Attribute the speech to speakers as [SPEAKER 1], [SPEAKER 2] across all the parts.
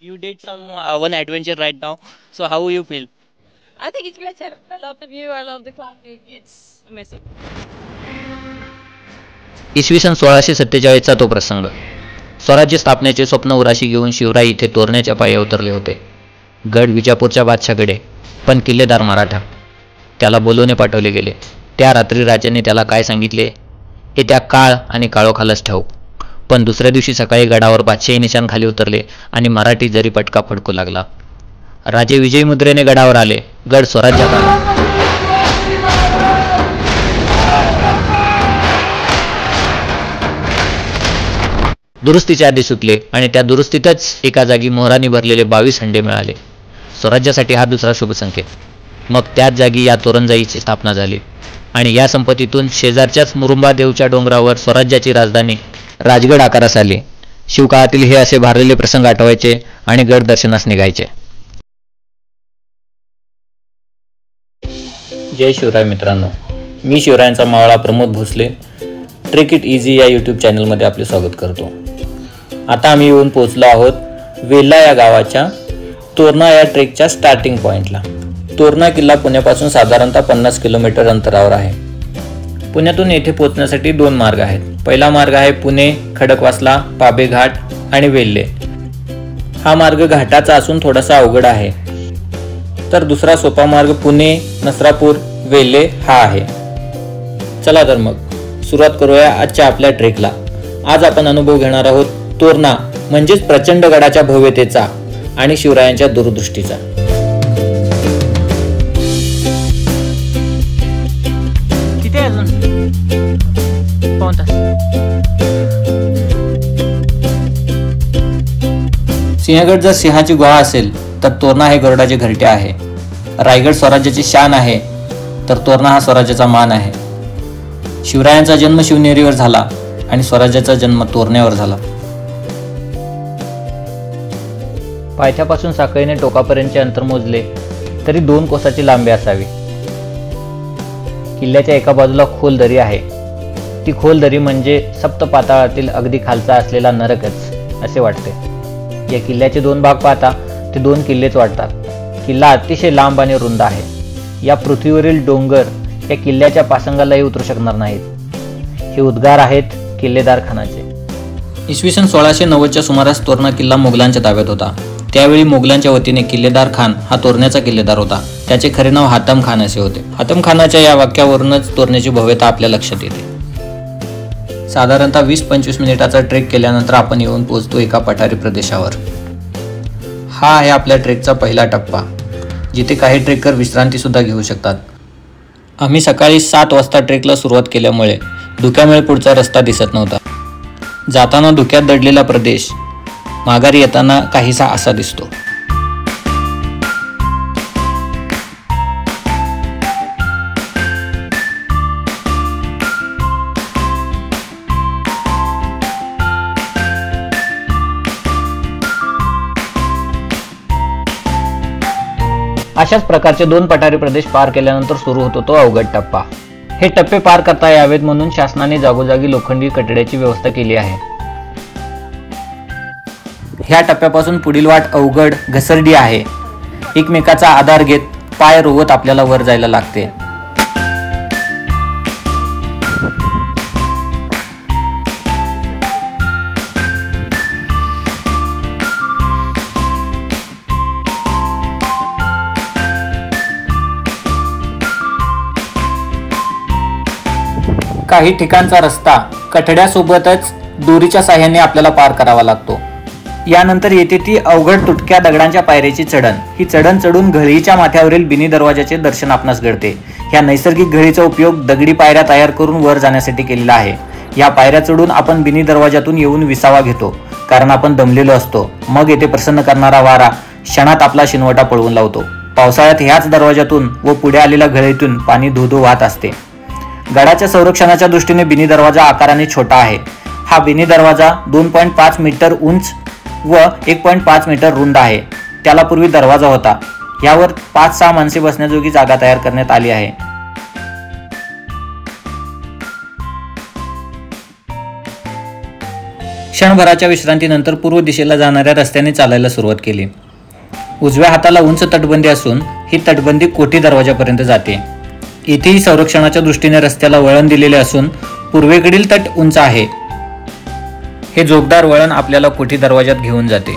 [SPEAKER 1] You did some one adventure right now. So how you feel?
[SPEAKER 2] I think it's better. I love the view. I love the climbing. It's amazing.
[SPEAKER 3] इसवी सन 1647चा तो प्रसंग. स्वराज्य स्थापनेचे स्वप्न उराशी घेऊन शिवराय इथे तोरण्याच्या पायी उतरले होते. गड विजापूरच्या बादशाकडे, पण किल्लेदार मराठा. त्याला बोलवणे पाठवले गेले. त्या रात्री राजाने त्याला काय सांगितले हे त्या काळ आणि काळोखालच ठाऊक. पण दुसऱ्या दिवशी सकाळी गडावर बादशाही निशाण खाली उतरले आणि मराठी जरी पटका फडकू लागला. राजे विजयी मुद्रेने गडावर आले. गड स्वराज्यात आला. दुरुस्तीचे आदेश सुटले आणि त्या दुरुस्तीतच एका जागी मोहरांनी भरलेले 22 हंडे मिळाले. स्वराज्यासाठी हा दुसरा शुभ संकेत. मग त्याच जागी या तोरणजाईची स्थापना झाली आणि या संपत्तीतून शेजारच्याच मुरुंबादेवच्या डोंगरावर स्वराज्याची राजधानी राजगड आकारास आली. शिवकाळातील हे असे भारलेले प्रसंग आठवायचे आणि गड दर्शनास निघायचे. जय शिवराय मित्रांनो, मी शिवरायांचा मावळा Pramod Bhosale trek it easy या यूट्यूब चॅनलमध्ये आपले स्वागत करतो. आता आम्ही येऊन पोहोचलो आहोत वेल्हा या गावाच्या तोरणा या ट्रेकच्या स्टार्टिंग पॉईंटला. तोरणा किल्ला पुण्यापासून साधारणतः 50 किलोमीटर अंतरावर आहे. पुण्यातून येथे पोहोचण्यासाठी 2 मार्ग आहेत. पहिला मार्ग आहे पुणे, खडकवासला, पाबे घाट आणि वेल्हे. हा मार्ग घाटाचा असून थोडासा अवघड आहे. तर दुसरा सोपा मार्ग पुणे, नसरापूर, वेल्हे हा आहे. चला तर मग सुरुवात करूया आजच्या आपल्या ट्रेकला. आज आपण अनुभव घेणार आहोत तोरणा म्हणजेच प्रचंड गडाच्या भव्यतेचा आणि शिवरायांच्या दूरदृष्टीचा.
[SPEAKER 1] किती आहे अजून? पाऊण तास.
[SPEAKER 3] सिंहगड जर सिंहाची गुहा असेल तर तोरणा हे गरुडाचे घरटे आहे. रायगड स्वराज्याची शान आहे तर तोरणा हा स्वराज्याचा मान आहे. शिवरायांचा जन्म शिवनेरीवर झाला आणि स्वराज्याचा जन्म तोरण्यावर झाला. पायथ्यापासून साखळीने टोकापर्यंतचे अंतर मोजले तरी 2 कोसाची लांबी असावी. किल्ल्याच्या एका बाजूला खोल दरी आहे. ती खोल दरी म्हणजे सप्तपाताळातील अगदी खालचा असलेला नरकच असे वाटते. या किल्ल्याचे 2 भाग पाहता ते 2 किल्लेच वाटतात. किल्ला अतिशय लांब आणि रुंद आहे. या पृथ्वीवरील डोंगर या किल्ल्याच्या पासंगालाही उतरू शकणार नाहीत. हे उद्गार आहेत किल्लेदार खानाचे. इसवी सन 1690च्या सुमारास तोरणा किल्ला मोगलांच्या ताब्यात होता. त्यावेळी मोगलांच्या वतीने किल्लेदार खान हा तोरण्याचा किल्लेदार होता. त्याचे खरे नाव हातम खान असे होते. हातम खानाच्या या वाक्यावरूनच तोरण्याची भव्यता आपल्या लक्षात येते. साधारणतः 20-25 मिनिटाचा ट्रेक केल्यानंतर आपण येऊन पोहोचतो एका पठारी प्रदेशावर. हा आहे आपल्या ट्रेकचा पहिला टप्पा, जिथे काही ट्रेकर विश्रांती सुद्धा घेऊ शकतात. आम्ही सकाळी 7 वाजता ट्रेकला सुरुवात केल्यामुळे धुक्यामुळे पुढचा रस्ता दिसत नव्हता. जाताना धुक्यात दडलेला प्रदेश, माघारी येताना काहीसा असा दिसतो. अशाच प्रकारचे 2 पठारी प्रदेश पार केल्यानंतर सुरू होतो तो अवघड टप्पा. हे टप्पे पार करता यावेत म्हणून शासनाने जागोजागी लोखंडी कटड्याची व्यवस्था केली आहे. ह्या टप्प्यापासून पुढील वाट अवघड घसरडी आहे. एकमेकाचा आधार घेत पाय रोवत आपल्याला वर जायला लागते. काही ठिकाणचा रस्ता कठड्यासोबतच दोरीच्या साह्याने आपल्याला पार करावा लागतो. यानंतर येते ती अवघड तुटक्या दगडांच्या पायऱ्याची चढण. ही चढण चढून घळीच्या माथ्यावरील बिनी दरवाजाचे दर्शन आपणास घडते. ह्या नैसर्गिक घळीचा उपयोग दगडी पायऱ्या तयार करून वर जाण्यासाठी केलेला आहे. या पायऱ्या चढून आपण बिनी दरवाजातून येऊन विसावा घेतो, कारण आपण दमलेलो असतो. मग येथे प्रसन्न करणारा वारा क्षणात आपला शिनवटा पळवून लावतो. पावसाळ्यात ह्याच दरवाजातून व पुढे आलेल्या घळीतून पाणी धोधो वाहत असते. गडाच्या संरक्षणाच्या दृष्टीने बिनी दरवाजा आकाराने छोटा आहे. हा बिनी दरवाजा 2.5 मीटर उंच व 1.5 मीटर रुंद आहे. त्याला पूर्वी दरवाजा होता. यावर 5-6 माणसे बसण्याजोगी जागा तयार करण्यात आली आहे. क्षणभराच्या विश्रांतीनंतर पूर्व दिशेला जाणाऱ्या रस्त्याने चालायला सुरुवात केली. उजव्या हाताला उंच तटबंदी असून ही तटबंदी कोठी दरवाजापर्यंत जाते. इथेही संरक्षणाच्या दृष्टीने रस्त्याला वळण दिलेले असून पूर्वेकडील तट उंच आहे. हे जोगदार वळण आपल्याला कोठी दरवाजात घेऊन जाते.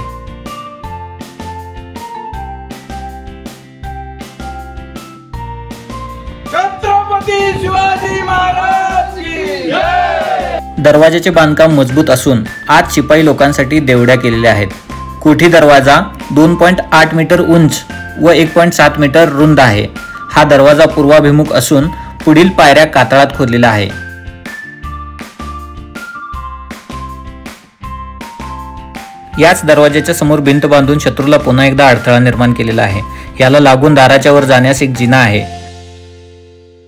[SPEAKER 4] छत्रपती शिवाजी महाराज की जय.
[SPEAKER 3] दरवाजाचे बांधकाम मजबूत असून आत शिपाई लोकांसाठी देवड्या केलेल्या आहेत. कोठी दरवाजा 2.8 मीटर उंच व 1.7 मीटर रुंद आहे. हा दरवाजा पूर्वाभिमुख असून पुढील पायऱ्या कातळात खोदलेला आहे. याच दरवाजाच्या समोर भिंत बांधून शत्रूला पुन्हा एकदा अडथळा निर्माण केलेला आहे. याला लागून दाराच्या वर जाण्यास एक जिना आहे.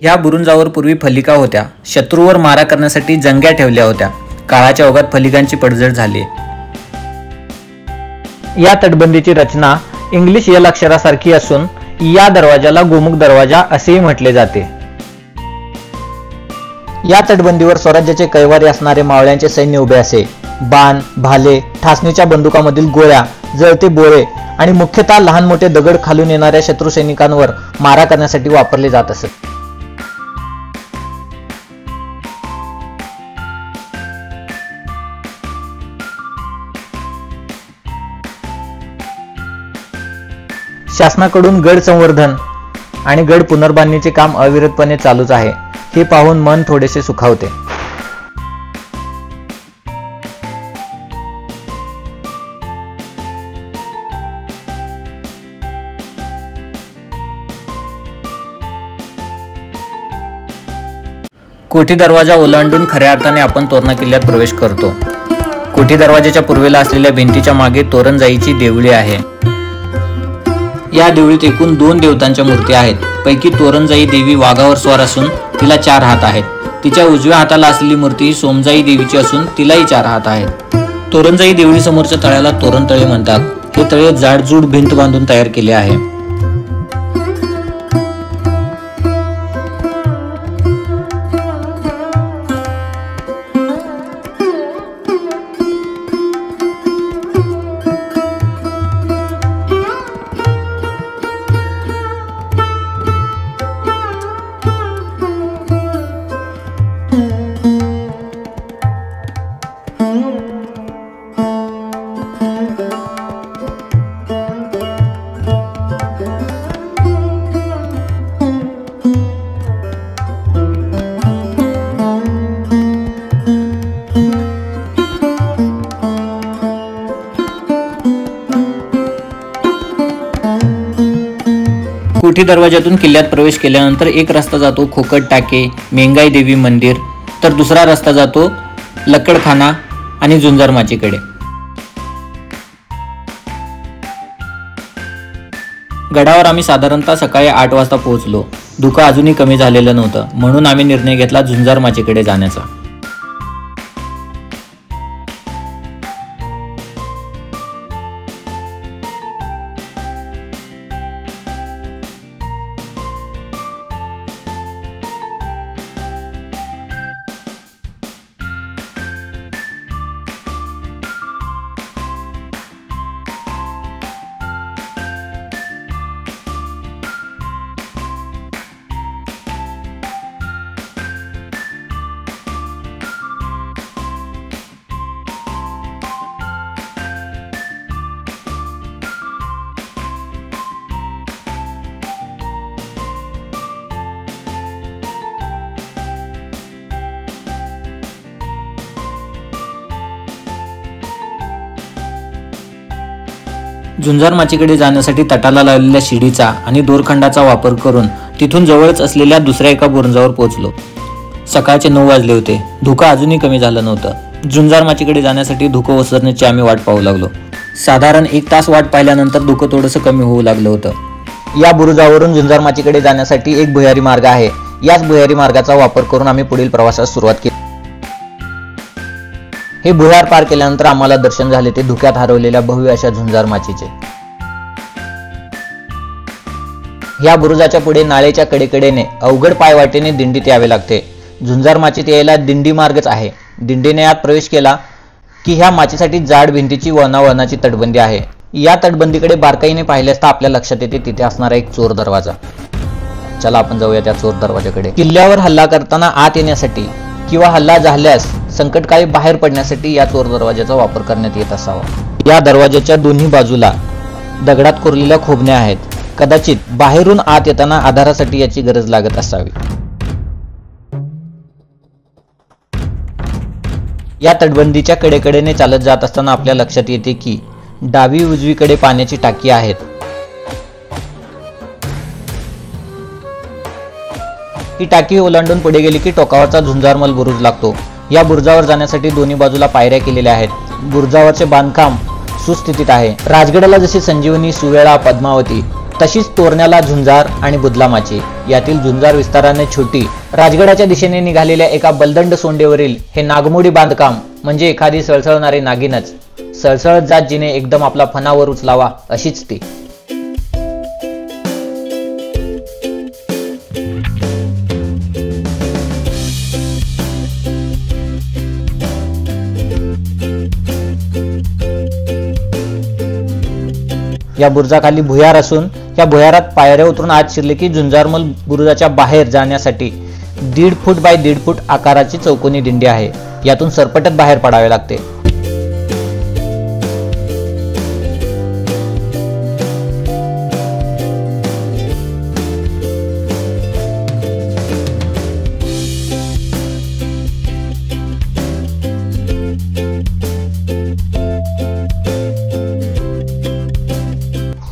[SPEAKER 3] या बुरुंजावर पूर्वी फलिका होत्या. शत्रूवर मारा करण्यासाठी जंग्या ठेवल्या होत्या. काळाच्या ओघात फलिकांची पडझड झाली. या तटबंदीची रचना इंग्लिश यल अक्षरासारखी असून या दरवाजाला गोमुख दरवाजा असेही म्हटले जाते. या तटबंदीवर स्वराज्याचे कैवारी असणारे मावळ्यांचे सैन्य उभे असे. बाण, भाले, ठासणीच्या बंदुकामधील गोळ्या, जळते बोळे आणि मुख्यतः लहान मोठे दगड खालून येणाऱ्या शत्रू सैनिकांवर मारा करण्यासाठी वापरले जात असत. शासनाकडून गड संवर्धन आणि गड पुनर्बांधणीचे काम अविरतपणे चालूच आहे. हे पाहून मन थोडेसे सुखावते. कोठी दरवाजा ओलांडून खऱ्या अर्थाने आपण तोरणा किल्ल्यात प्रवेश करतो. कोठी दरवाजाच्या पूर्वेला असलेल्या भिंतीच्या मागे तोरणजाईची देवळी आहे. या देवळीत एकूण 2 देवतांच्या मूर्ती आहेत. पैकी तोरणजाई देवी वाघावर स्वार असून तिला 4 हात आहेत. तिच्या उजव्या हाताला असलेली मूर्ती ही सोमजाई देवीची असून तिलाही 4 हात आहेत. तोरणजाई देवळी समोरच्या तळ्याला तोरणतळे म्हणतात. हे तळे जाडजूड भिंत बांधून तयार केले आहे. कोठी दरवाजातून किल्ल्यात प्रवेश केल्यानंतर एक रस्ता जातो खोकट टाके, मेंगाई देवी मंदिर, तर दुसरा रस्ता जातो लक्कडखाना आणि झुंजार माचीकडे. गडावर आम्ही साधारणतः सकाळी 8 वाजता पोहोचलो. धुकं अजूनही कमी झालेलं नव्हतं, म्हणून आम्ही निर्णय घेतला झुंजार माचीकडे जाण्याचा. झुंजार माचीकडे जाण्यासाठी तटाला लावलेल्या शिडीचा आणि दोरखंडाचा वापर करून तिथून जवळच असलेल्या दुसऱ्या एका बुरुजावर पोहोचलो. सकाळचे 9 वाजले होते. धुकं अजूनही कमी झालं नव्हतं. झुंजार माचीकडे जाण्यासाठी धुकं ओसरण्याची आम्ही वाट पाहू लागलो. साधारण 1 तास वाट पाहिल्यानंतर धुकं थोडंसं कमी होऊ लागलं होतं. या बुरुजावरून झुंजार माचीकडे जाण्यासाठी एक भुयारी मार्ग आहे. याच भुयारी मार्गाचा वापर करून आम्ही पुढील प्रवासास सुरुवात केली. हे भुयार पार केल्यानंतर आम्हाला दर्शन झाले ते धुक्यात हरवलेल्या भव्य अशा झुंजार माचीचे. या बुरुजाच्या पुढे नाळेच्या कडेकडेने अवघड पायवाटेने दिंडीत यावे लागते. झुंजार माचीत यायला दिंडी मार्गच आहे. दिंडीने यात प्रवेश केला की ह्या माचीसाठी जाड भिंतीची वळणावळणाची तटबंदी आहे. या तटबंदीकडे बारकाईने पाहिले असता आपल्या लक्षात येते तिथे असणारा एक चोर दरवाजा. चला आपण जाऊया त्या चोर दरवाजाकडे. किल्ल्यावर हल्ला करताना आत येण्यासाठी किंवा हल्ला झाल्यास संकटकाळी बाहेर पडण्यासाठी या चोर दरवाजाचा वापर करण्यात येत असावा. या दरवाजाच्या दोन्ही बाजूला दगडात कोरलेल्या खोबण्या आहेत. कदाचित बाहेरून आत येताना आधारासाठी याची गरज लागत असावी. या तटबंदीच्या कडेकडेने चालत जात असताना आपल्या लक्षात येते की डावी उजवीकडे पाण्याची टाकी आहेत. ही टाकी ओलांडून पुढे गेली की टोकावरचा झुंजारमल बुरुज लागतो. या बुरुजावर जाण्यासाठी दोन्ही बाजूला पायऱ्या केलेल्या आहेत. बुरुजावरचे बांधकाम सुस्थितीत आहे. राजगडाला जशी संजीवनी, सुवेळा, पद्मावती तशीच तोरण्याला झुंजार आणि बुदलामाची. यातील झुंजार विस्ताराने छोटी. राजगडाच्या दिशेने निघालेल्या एका बलदंड सोंडेवरील हे नागमोडी बांधकाम म्हणजे एखादी सळसळणारी नागिनच. सळसळत जात जिने एकदम आपला फणावर उचलावा अशीच ती. या बुरुजाखाली भुयार असून या भुयारात पायऱ्या उतरून आत शिरले की झुंजारमल बुरुजाच्या बाहेर जाण्यासाठी 1.5 फूट बाय 1.5 फूट आकाराची चौकोनी दिंडी आहे. यातून सरपटत बाहेर पडावे लागते.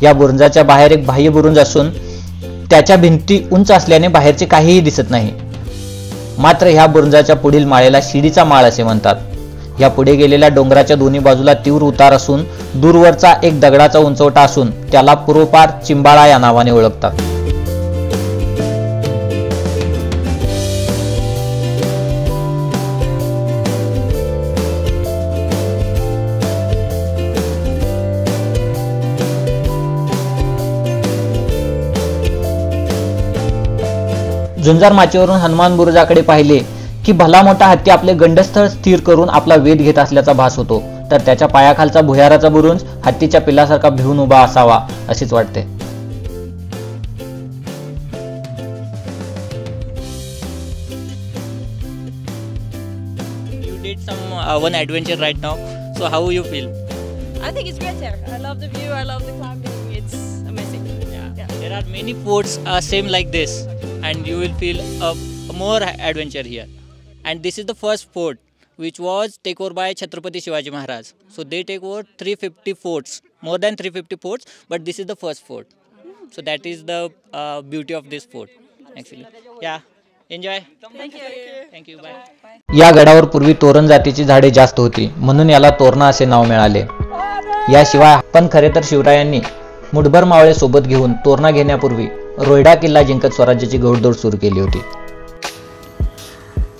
[SPEAKER 3] या बुरुजाच्या बाहेर एक बाह्य बुरुज असून त्याच्या भिंती उंच असल्याने बाहेरचे काहीही दिसत नाही. मात्र ह्या बुरुजाच्या पुढील माळेला शिडीचा माळ असे म्हणतात. या पुढे गेलेल्या डोंगराच्या दोन्ही बाजूला तीव्र उतार असून दूरवरचा एक दगडाचा उंचवटा असून त्याला पूर्वपार चिंबाळा या नावाने ओळखतात. झुंजार माचीवरून हनुमान बुरुजाकडे पाहिले की भला मोठा हत्ती आपले गंडस्थळ स्थिर करून आपला वेध घेत असल्याचा भास होतो. तर त्याच्या पायाखालचा भुयाराचा बुरुज हत्तीच्या पिल्लासारखा भिवून उभा असावा असेच वाटते.
[SPEAKER 1] You did some one adventure right now. So how you feel?
[SPEAKER 2] I think it's great here. I love the view. I love the climbing. It's amazing.
[SPEAKER 1] Yeah. There are many forts same like this, and you will feel more adventure here. And this is the first fort which was taken over by Chhatrapati Shivaji Maharaj. So they take over 350 forts, more than 350 forts, but this is the first fort. So that is the beauty of this fort actually. Yeah, enjoy.
[SPEAKER 2] Thank you.
[SPEAKER 1] Thank you. Bye.
[SPEAKER 3] या गडावर पूर्वी तोरण जातीची झाडे जास्त होती म्हणून याला तोरणा असे नाव मिळाले. याशिवाय पण खरे तर शिवरायांनी मुठभर मावळे सोबत घेऊन तोरणा घेण्यापूर्वी रोयडा किल्ला जिंकत स्वराज्याची घोडदौड सुरू केली होती.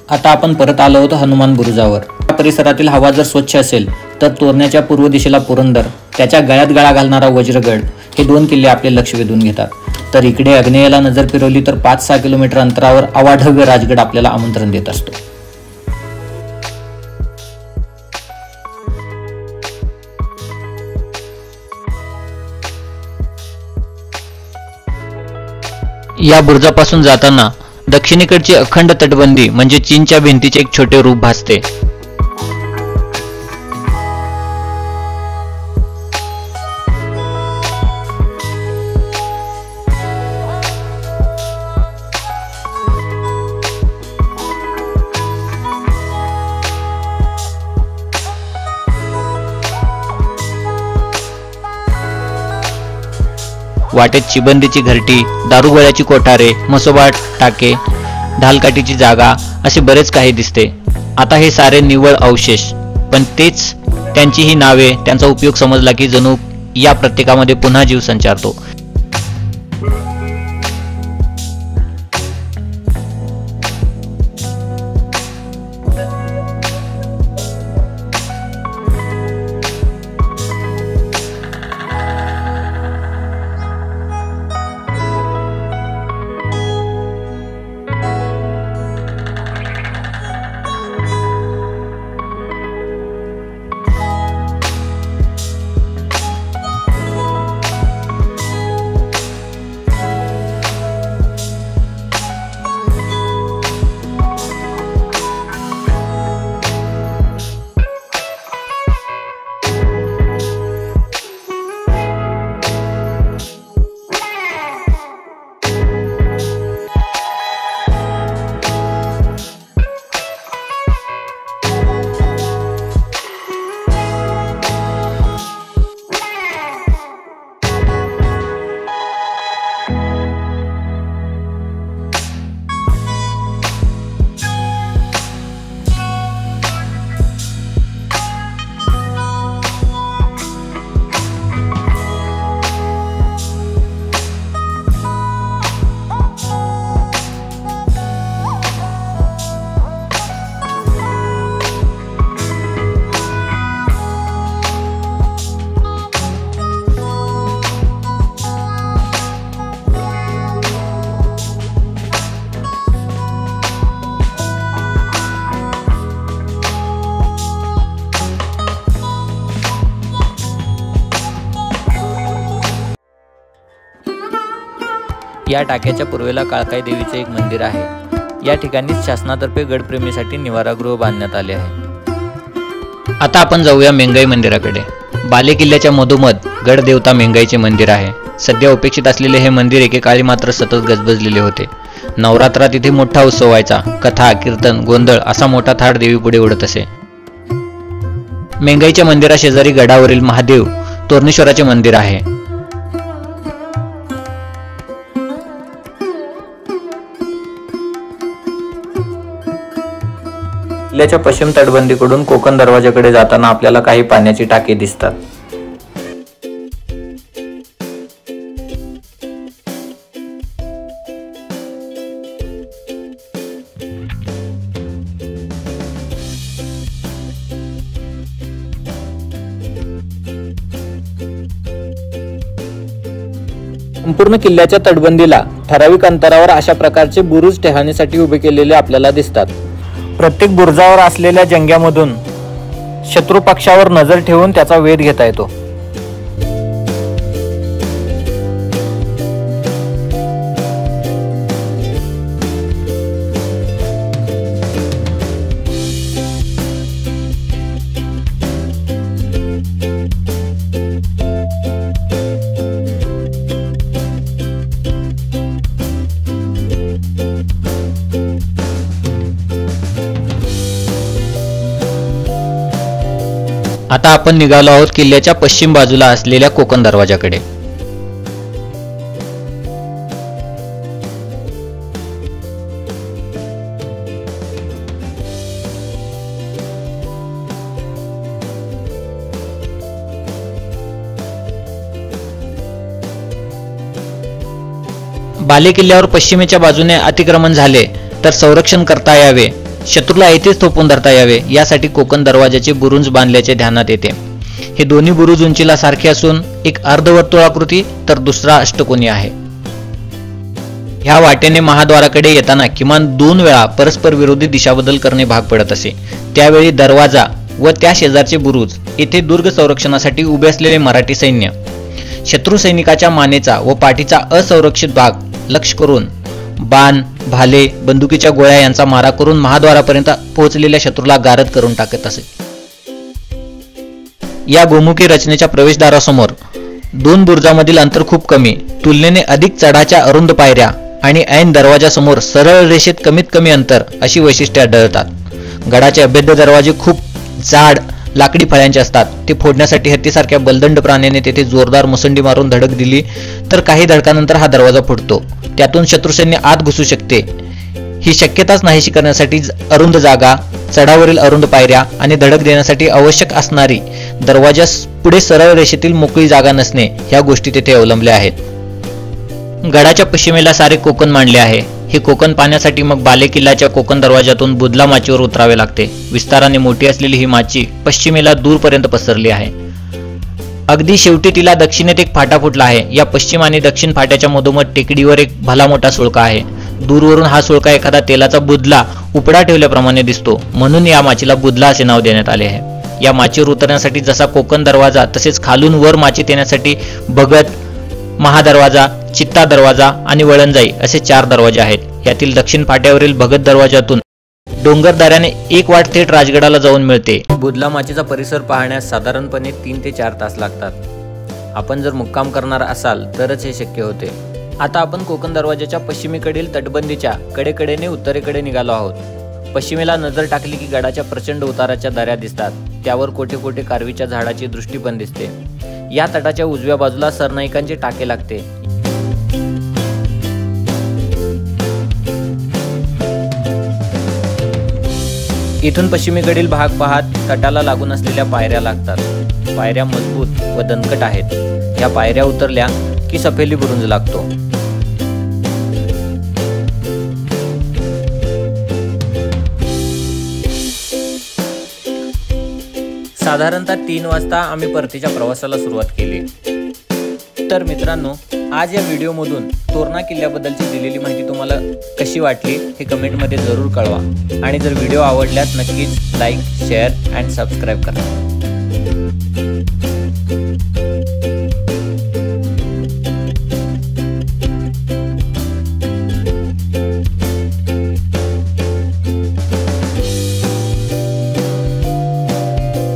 [SPEAKER 3] आता आपण परत आलो होतो हनुमान बुरुजावर. या परिसरातील हवा जर स्वच्छ असेल तर तोरण्याच्या पूर्व दिशेला पुरंदर, त्याच्या गळ्यात गळा घालणारा वज्रगड हे 2 किल्ले आपले लक्ष वेधून घेतात. तर इकडे अग्नेयला नजर फिरवली तर 5-6 किलोमीटर अंतरावर अवाढव्य राजगड आपल्याला आमंत्रण देत असतो. या बुरुजापासून जाताना दक्षिणेकडची अखंड तटबंदी म्हणजे चीनच्या भिंतीचे एक छोटे रूप भासते. वाटेत चिबंदीची घरटी, दारुगोळ्याची कोठारे, मसोबा टाके, ढालकाठीची जागा असे बरेच काही दिसते. आता हे सारे निव्वळ अवशेष, पण तेच त्यांची ही नावे, त्यांचा उपयोग समजला की जणू या प्रत्येकामध्ये पुन्हा जीव संचारतो.
[SPEAKER 1] या टाक्याच्या पूर्वेला काळकाई देवीचे एक मंदिर आहे। या ठिकाणीच शासनातर्फे गडप्रेमीसाठी निवारागृह बांधण्यात आले आहे।
[SPEAKER 3] आता आपण जाऊया मेंगाई मंदिराकडे। बालेकिल्ल्याच्या मधोमध गडदेवता मेंगाईचे मंदिर आहे। सध्या उपेक्षित असलेले हे मंदिर एकेकाळी मात्र सतत गजबजलेले होते। नवरात्रात इथे मोठा उत्सव व्हायचा। कथा, कीर्तन, गोंधळ असा मोठा थाट देवी पुढे उडत असे। मेंगाईच्या मंदिराशेजारी गडावरील महादेव तोरणेश्वराचे मंदिर आहे। किल्ल्याच्या पश्चिम तटबंदीकडून कोकण दरवाजाकडे जाताना आपल्याला काही पाण्याची टाके दिसतात। संपूर्ण किल्ल्याच्या तटबंदीला ठराविक अंतरावर अशा प्रकारचे बुरुज टेहळणीसाठी उभे केलेले आपल्याला दिसतात। प्रत्येक बुरुजावर असलेल्या जंग्यामधून शत्रू पक्षावर नजर ठेवून त्याचा वेध घेता येतो। आता आपण निघालो आहोत किल्ल्याच्या पश्चिम बाजूला असलेल्या कोकण दरवाजाकडे। बालेकिल्ल्यावर पश्चिमेच्या बाजूने अतिक्रमण झाले तर संरक्षण करता यावे, शत्रूला येथेच थोपून धरता यावे यासाठी कोकण दरवाजाचे बुरुज बांधल्याचे ध्यानात येते। हे दोन्ही बुरुज उंचीला सारखे असून एक अर्धवर्तुळाकृती तर दुसरा अष्टकोनी आहे। ह्या वाटेने महाद्वाराकडे येताना किमान 2 वेळा परस्पर विरोधी दिशाबदल करणे भाग पडत असे। त्यावेळी दरवाजा व त्या शेजारचे बुरुज येथे दुर्ग संरक्षणासाठी उभे असलेले मराठी सैन्य शत्रू सैनिकाच्या मानेचा व पाठीचा असंरक्षित भाग लक्ष करून बाण, भाले, बंदुकीच्या गोळ्या यांचा मारा करून महाद्वारापर्यंत पोहोचलेल्या शत्रूला गारद करून टाकत असे। या गोमुखी रचनेच्या प्रवेशद्वारासमोर 2 बुरुजामधील अंतर खूप कमी, तुलनेने अधिक चढाच्या अरुंद पायऱ्या आणि ऐन दरवाजासमोर सरळ रेषेत कमीत कमी अंतर अशी वैशिष्ट्ये आढळतात। गडाचे अभेद्य दरवाजे खूप जाड लाकडी फळ्यांचे असतात। ते फोडण्यासाठी हत्तीसारख्या बलदंड प्राण्याने तेथे जोरदार मुसंडी मारून धडक दिली तर काही धडकानंतर हा दरवाजा फुटतो। त्यातून शत्रुसैन्य आत घुसू शकते। ही शक्यताच नाहीशी करण्यासाठी अरुंद जागा, चढावरील अरुंद पायऱ्या आणि धडक देण्यासाठी आवश्यक असणारी दरवाजास पुढे सरळ रेषेतील मोकळी जागा नसणे ह्या गोष्टी तेथे अवलंबल्या आहेत। गडाच्या पश्चिमेला सारे कोकण मांडले आहे। हे कोकण पाहण्यासाठी मग बालेकिल्ल्याच्या कोकण दरवाजातून बुदला माचीवर उतरावे लागते। विस्ताराने मोठी असलेली ही माची पश्चिमेला दूरपर्यंत पसरली आहे। अगदी शेवटी तिला दक्षिणेत एक फाटा फुटला आहे। या पश्चिम आणि दक्षिण फाट्याच्या मधोमध टेकडीवर एक भला मोठा सुळका आहे। दूरवरून हा सुळका एखादा तेलाचा बुदला उपडा ठेवल्याप्रमाणे दिसतो, म्हणून या माचीला बुदला असे नाव देण्यात आले आहे। या माचीवर उतरण्यासाठी जसा कोकण दरवाजा तसेच खालून वर माचीत येण्यासाठी भगत, महादरवाजा, चित्ता दरवाजा आणि वळणजाई असे 4 दरवाजे आहेत। यातील दक्षिण फाट्यावरील भगत दरवाजातून डोंगर दऱ्याने एक वाट थेट राजगडाला जाऊन मिळते। बुदला माचीचा परिसर पाहण्यास साधारणपणे 3 ते 4 तास लागतात। आपण जर मुक्काम करणार असाल तरच हे शक्य होते। आता आपण कोकण दरवाजाच्या पश्चिमेकडील तटबंदीच्या कडेकडेने उत्तरेकडे निघालो आहोत। पश्चिमेला नजर टाकली की गडाच्या प्रचंड उताराच्या दऱ्या दिसतात। त्यावर कोठे कोठे कारवीच्या झाडाची दृष्टी पण दिसते। या तटाच्या उजव्या बाजूला सरनाईकांचे टाके लागते। इथून पश्चिमेकडील भाग पाहत तटाला लागून असलेल्या पायऱ्या लागतात। पायऱ्या मजबूत व दणकट आहेत। या पायऱ्या उतरल्या की सफेली बुरुज लागतो। साधारणतः 3 वाजता आम्ही परतीच्या प्रवासाला सुरुवात केली। तर मित्रांनो, आज या व्हिडिओमधून तोरणा किल्ल्याबद्दलची दिलेली माहिती तुम्हाला कशी वाटली हे कमेंटमध्ये जरूर कळवा आणि जर व्हिडिओ आवडल्यास नक्कीच लाईक, शेअर अँड सबस्क्राईब करा।